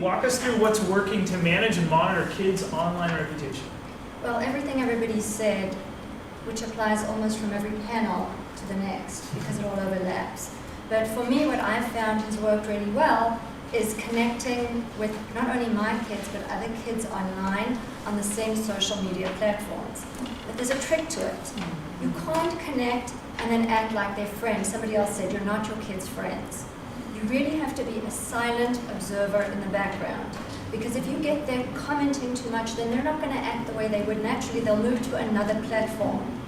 walk us through what's working to manage and monitor kids' online reputation? Well, everything everybody said, which applies almost from every panel to the next, because it all overlaps. But for me, what I've found has worked really well is connecting with not only my kids, but other kids online on the same social media platforms. But there's a trick to it. You can't connect and then act like they're friends. Somebody else said, you're not your kids' friends. You really have to be a silent observer in the background. Because if you get them commenting too much, then they're not going to act the way they would naturally. They'll move to another platform.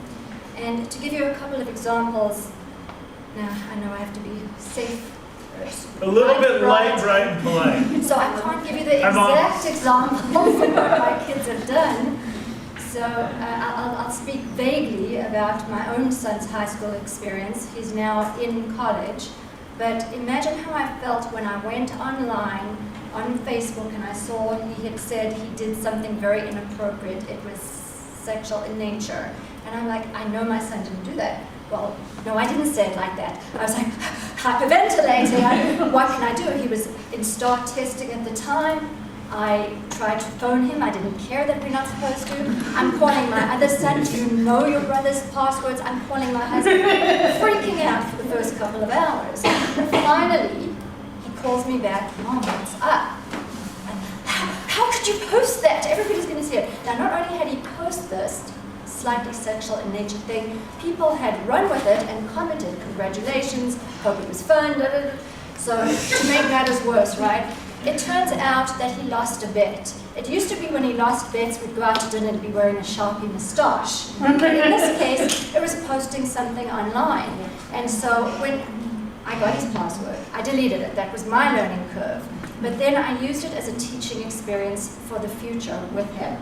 And to give you a couple of examples, now I know I have to be safe. A little bit light, bright, and polite. So I can't give you the exact examples of what my kids have done. So I'll speak vaguely about my own son's high school experience. He's now in college. But imagine how I felt when I went online on Facebook and I saw he had said he did something very inappropriate. It was sexual in nature. And I'm like, I know my son didn't do that. Well, no, I didn't say it like that. I was like hyperventilating. What can I do? He was in start testing at the time. I tried to phone him. I didn't care that we're not supposed to. I'm calling my other son. Do you know your brother's passwords? I'm calling my husband. Freaking out for the first couple of hours. Finally, he calls me back. Mom, what's up? How could you post that? Everybody's going to see it. Now, not only had he posted this slightly sexual in nature thing, people had run with it and commented, congratulations, hope it was fun, da, da, da. So to make matters worse, right? It turns out that he lost a bet. It used to be when he lost bets, we'd go out to dinner and be wearing a Sharpie moustache. But in this case, it was posting something online. And so when I got his password, I deleted it. That was my learning curve. But then I used it as a teaching experience for the future with him.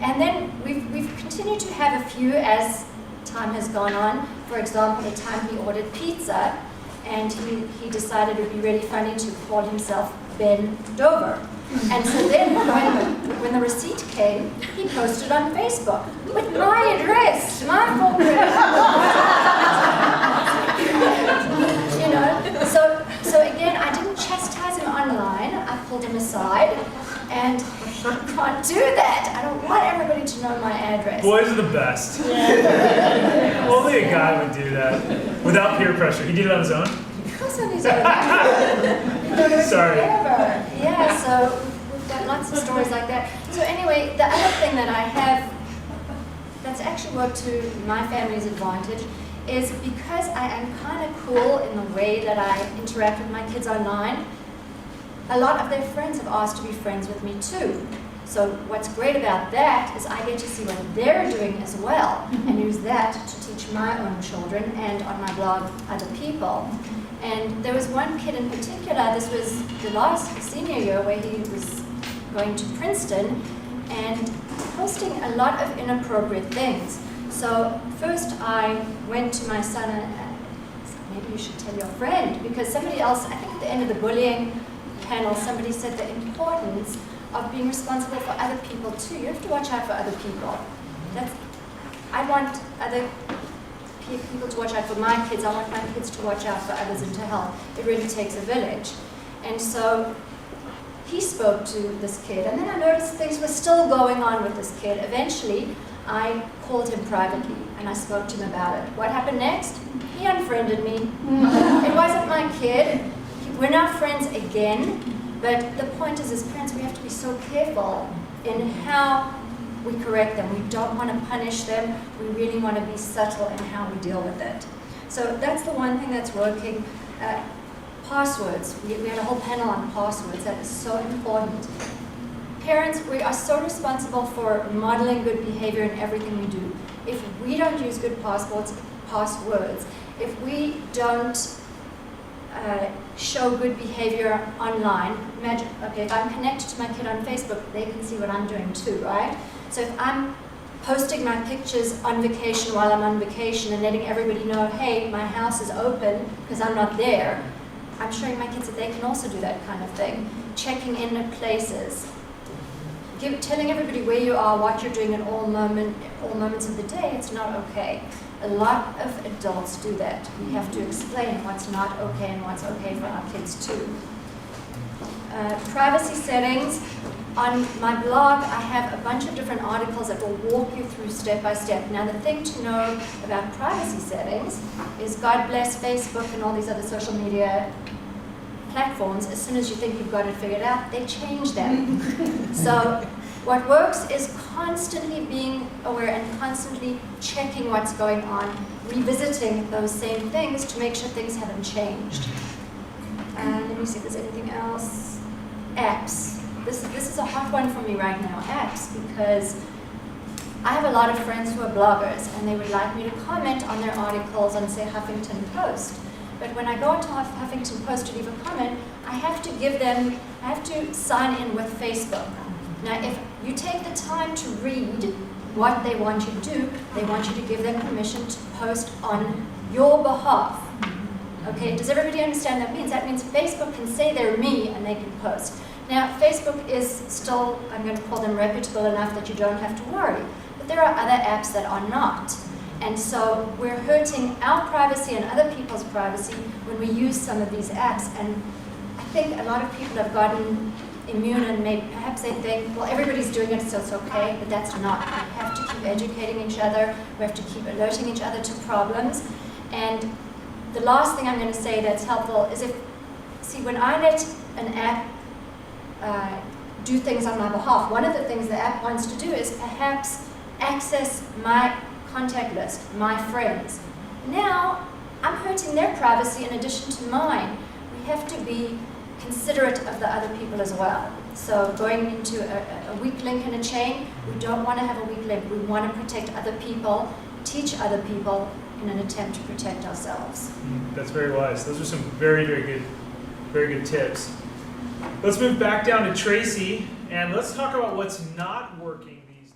And then we've continued to have a few as time has gone on. For example, the time he ordered pizza, and he decided it would be really funny to call himself Ben Dover. And so then when the receipt came, he posted on Facebook with my address, my full address. You know, so again, I didn't chastise him online. I pulled him aside, and I can't do that. I don't want everybody to know my address. Boys are the best. Only a guy would do that without peer pressure. He did it on his own? Because on his own. Sorry. Yeah, so we've got lots of stories like that. So anyway, the other thing that I have that's actually worked to my family's advantage is because I am kind of cool in the way that I interact with my kids online, a lot of their friends have asked to be friends with me too. So what's great about that is I get to see what they're doing as well and use that to teach my own children and on my blog other people. And there was one kid in particular, this was the last senior year where he was going to Princeton and posting a lot of inappropriate things. So first I went to my son and said, maybe you should tell your friend, because somebody else, I think at the end of the bullying panel, somebody said the importance of being responsible for other people too. You have to watch out for other people. I want other people to watch out for my kids. I want my kids to watch out for others and to help. It really takes a village. And so he spoke to this kid, and then I noticed things were still going on with this kid. Eventually, I called him privately, and I spoke to him about it. What happened next? He unfriended me. It wasn't my kid. We're now friends again, but the point is, as parents, we have to be so careful in how we correct them. We don't want to punish them. We really want to be subtle in how we deal with it. So that's the one thing that's working. Passwords. We had a whole panel on passwords. That is so important. Parents, we are so responsible for modeling good behavior in everything we do. If we don't use good passwords, if we don't show good behavior online, imagine, okay, if I'm connected to my kid on Facebook, they can see what I'm doing too, right? So if I'm posting my pictures on vacation while I'm on vacation and letting everybody know, hey, my house is open because I'm not there, I'm showing my kids that they can also do that kind of thing. Checking in at places. Telling everybody where you are, what you're doing at all moments of the day, it's not okay. A lot of adults do that. We have to explain what's not okay and what's okay for our kids too. privacy settings. On my blog, I have a bunch of different articles that will walk you through step by step. Now, the thing to know about privacy settings is, God bless Facebook and all these other social media platforms, as soon as you think you've got it figured out, they change them. So what works is constantly being aware and constantly checking what's going on, revisiting those same things to make sure things haven't changed. Let me see if there's anything else. Apps. This is a hot one for me right now, apps, because I have a lot of friends who are bloggers and they would like me to comment on their articles on, say, Huffington Post. But when I go into Huffington Post to leave a comment, I have to sign in with Facebook. Now, if you take the time to read what they want you to do, they want you to give them permission to post on your behalf. Okay, does everybody understand what that means? That means Facebook can say they're me and they can post. Now, Facebook is still, I'm going to call them reputable enough that you don't have to worry. But there are other apps that are not. And so we're hurting our privacy and other people's privacy when we use some of these apps. And I think a lot of people have gotten immune and perhaps they think, well, everybody's doing it, so it's okay, but that's not. We have to keep educating each other. We have to keep alerting each other to problems. And the last thing I'm going to say that's helpful is when I let an app do things on my behalf, one of the things the app wants to do is perhaps access my contact list, my friends. Now, I'm hurting their privacy in addition to mine. We have to be considerate of the other people as well. So going into a weak link in a chain, we don't want to have a weak link. We want to protect other people, teach other people in an attempt to protect ourselves. That's very wise. Those are some very, very good tips. Let's move back down to Tracy, and let's talk about what's not working these